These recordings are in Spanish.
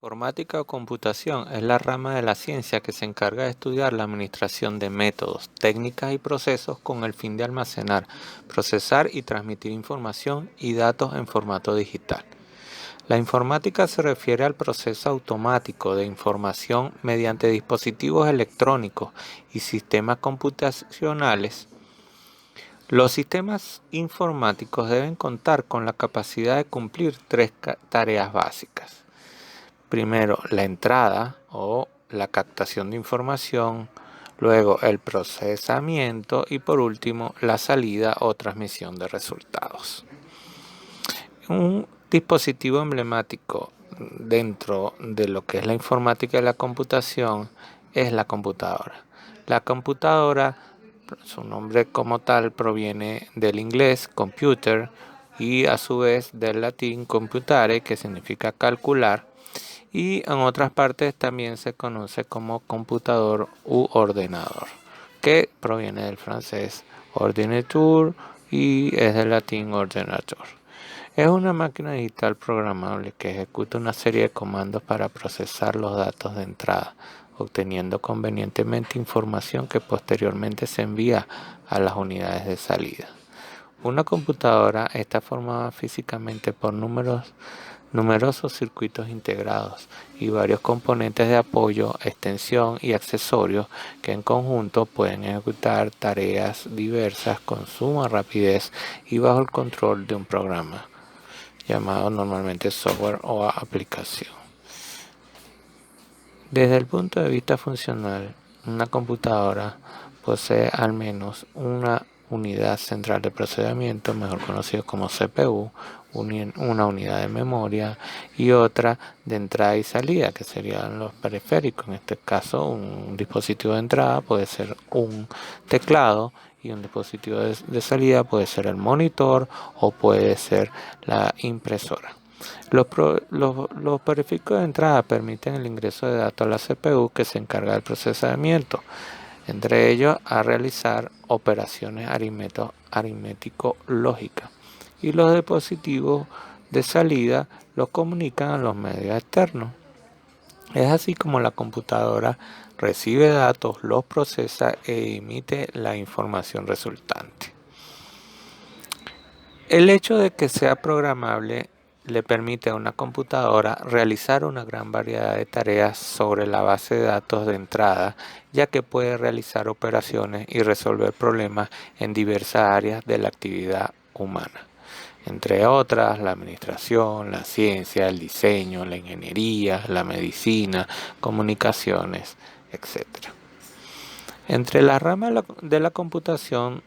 Informática o computación es la rama de la ciencia que se encarga de estudiar la administración de métodos, técnicas y procesos con el fin de almacenar, procesar y transmitir información y datos en formato digital. La informática se refiere al proceso automático de información mediante dispositivos electrónicos y sistemas computacionales. Los sistemas informáticos deben contar con la capacidad de cumplir tres tareas básicas. Primero, la entrada o la captación de información, luego el procesamiento y por último la salida o transmisión de resultados. Un dispositivo emblemático dentro de lo que es la informática y la computación es la computadora. La computadora, su nombre como tal, proviene del inglés computer y a su vez del latín computare, que significa calcular, y en otras partes también se conoce como computador u ordenador, que proviene del francés ordinateur y es del latín ordinator. Es una máquina digital programable que ejecuta una serie de comandos para procesar los datos de entrada, obteniendo convenientemente información que posteriormente se envía a las unidades de salida. Una computadora está formada físicamente por numerosos circuitos integrados y varios componentes de apoyo, extensión y accesorios que en conjunto pueden ejecutar tareas diversas con suma rapidez y bajo el control de un programa llamado normalmente software o aplicación. Desde el punto de vista funcional, una computadora posee al menos una unidad central de procesamiento, mejor conocido como CPU, una unidad de memoria y otra de entrada y salida, que serían los periféricos. En este caso, un dispositivo de entrada puede ser un teclado y un dispositivo de salida puede ser el monitor o puede ser la impresora. Los periféricos de entrada permiten el ingreso de datos a la CPU, que se encarga del procesamiento, entre ellos a realizar operaciones aritmético-lógicas, y los dispositivos de salida los comunican a los medios externos. Es así como la computadora recibe datos, los procesa e emite la información resultante. El hecho de que sea programable le permite a una computadora realizar una gran variedad de tareas sobre la base de datos de entrada, ya que puede realizar operaciones y resolver problemas en diversas áreas de la actividad humana, entre otras la administración, la ciencia, el diseño, la ingeniería, la medicina, comunicaciones, etc. Entre las ramas de la computación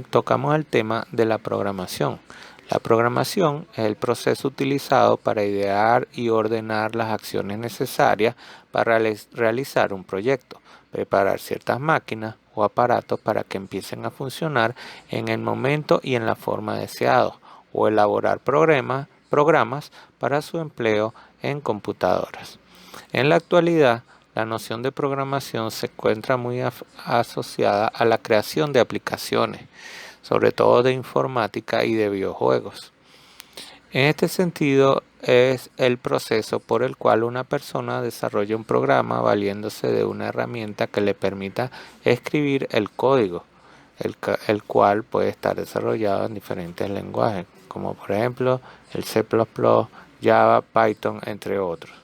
tocamos el tema de la programación. La programación es el proceso utilizado para idear y ordenar las acciones necesarias para realizar un proyecto, preparar ciertas máquinas o aparatos para que empiecen a funcionar en el momento y en la forma deseada, o elaborar programas para su empleo en computadoras. En la actualidad, la noción de programación se encuentra muy asociada a la creación de aplicaciones, sobre todo de informática y de videojuegos. En este sentido, es el proceso por el cual una persona desarrolla un programa valiéndose de una herramienta que le permita escribir el código, el cual puede estar desarrollado en diferentes lenguajes, como por ejemplo el C++, Java, Python, entre otros,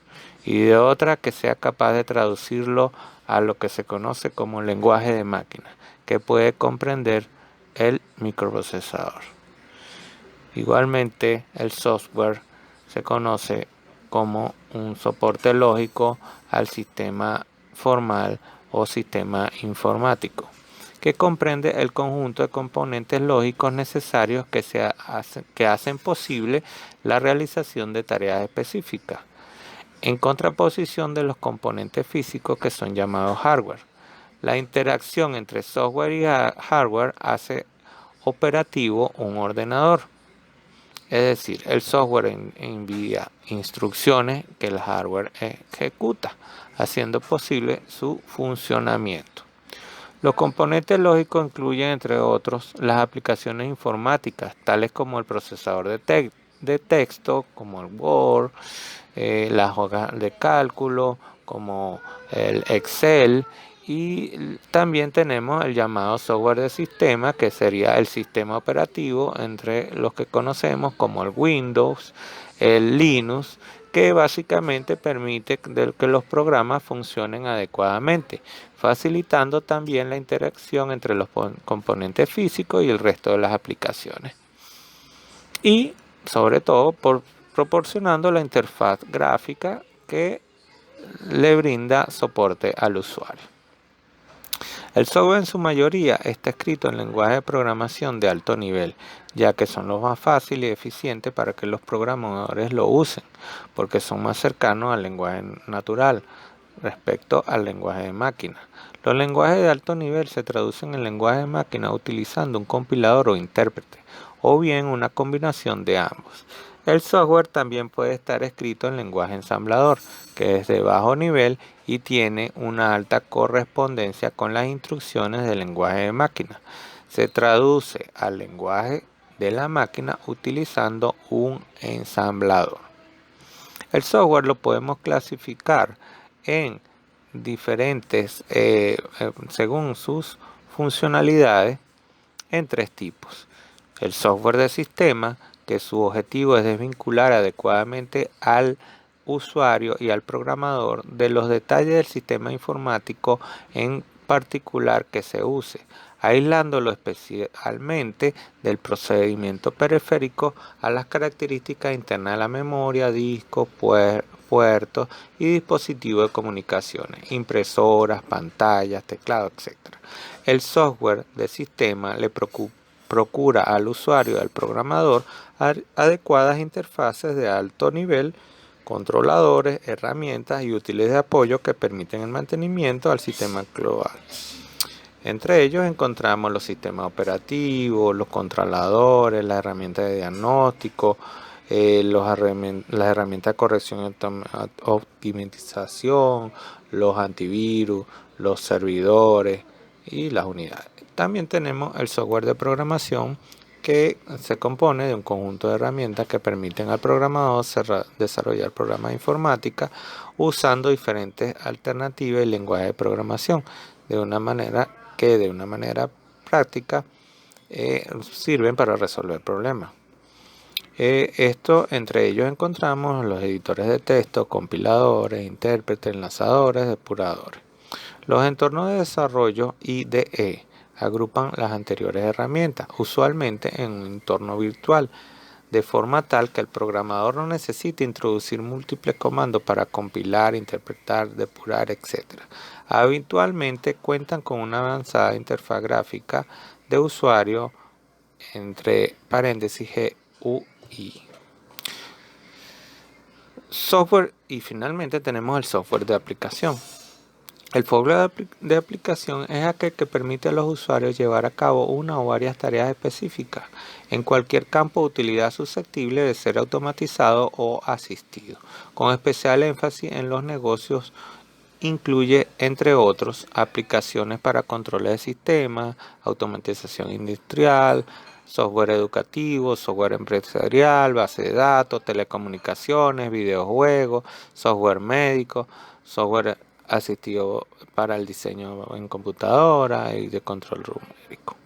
y de otra que sea capaz de traducirlo a lo que se conoce como lenguaje de máquina, que puede comprender el microprocesador. Igualmente, el software se conoce como un soporte lógico al sistema formal o sistema informático, que comprende el conjunto de componentes lógicos necesarios que hacen posible la realización de tareas específicas, en contraposición de los componentes físicos que son llamados hardware. La interacción entre software y hardware hace operativo un ordenador. Es decir, el software envía instrucciones que el hardware ejecuta, haciendo posible su funcionamiento. Los componentes lógicos incluyen, entre otros, las aplicaciones informáticas, tales como el procesador de texto, como el Word, las hojas de cálculo, como el Excel, y también tenemos el llamado software de sistema, que sería el sistema operativo entre los que conocemos como el Windows, el Linux, que básicamente permite que los programas funcionen adecuadamente, facilitando también la interacción entre los componentes físicos y el resto de las aplicaciones. Y sobre todo proporcionando la interfaz gráfica que le brinda soporte al usuario. El software en su mayoría está escrito en lenguaje de programación de alto nivel, ya que son los más fáciles y eficientes para que los programadores lo usen, porque son más cercanos al lenguaje natural respecto al lenguaje de máquina. Los lenguajes de alto nivel se traducen en lenguaje de máquina utilizando un compilador o intérprete, o bien una combinación de ambos. El software también puede estar escrito en lenguaje ensamblador, que es de bajo nivel y tiene una alta correspondencia con las instrucciones del lenguaje de máquina. Se traduce al lenguaje de la máquina utilizando un ensamblador. El software lo podemos clasificar en diferentes, según sus funcionalidades, en tres tipos. El software de sistema, que su objetivo es desvincular adecuadamente al usuario y al programador de los detalles del sistema informático en particular que se use, aislándolo especialmente del procedimiento periférico a las características internas de la memoria, disco, puertos y dispositivos de comunicaciones, impresoras, pantallas, teclados, etc. El software de sistema le procura al usuario y al programador adecuadas interfaces de alto nivel, controladores, herramientas y útiles de apoyo que permiten el mantenimiento del sistema global. Entre ellos encontramos los sistemas operativos, los controladores, las herramientas de diagnóstico, las herramientas de corrección y optimización, los antivirus, los servidores y las unidades. También tenemos el software de programación, que se compone de un conjunto de herramientas que permiten al programador desarrollar programas de informática usando diferentes alternativas y lenguajes de programación de una manera práctica sirven para resolver problemas. Entre ellos encontramos los editores de texto, compiladores, intérpretes, enlazadores, depuradores. Los entornos de desarrollo IDE agrupan las anteriores herramientas, usualmente en un entorno virtual, de forma tal que el programador no necesite introducir múltiples comandos para compilar, interpretar, depurar, etc. Habitualmente cuentan con una avanzada interfaz gráfica de usuario, entre paréntesis GUI. Software, y finalmente tenemos el software de aplicación. El software de aplicación es aquel que permite a los usuarios llevar a cabo una o varias tareas específicas en cualquier campo de utilidad susceptible de ser automatizado o asistido, con especial énfasis en los negocios. Incluye, entre otros, aplicaciones para controles de sistemas, automatización industrial, software educativo, software empresarial, base de datos, telecomunicaciones, videojuegos, software médico, software asistido para el diseño en computadora y de control numérico.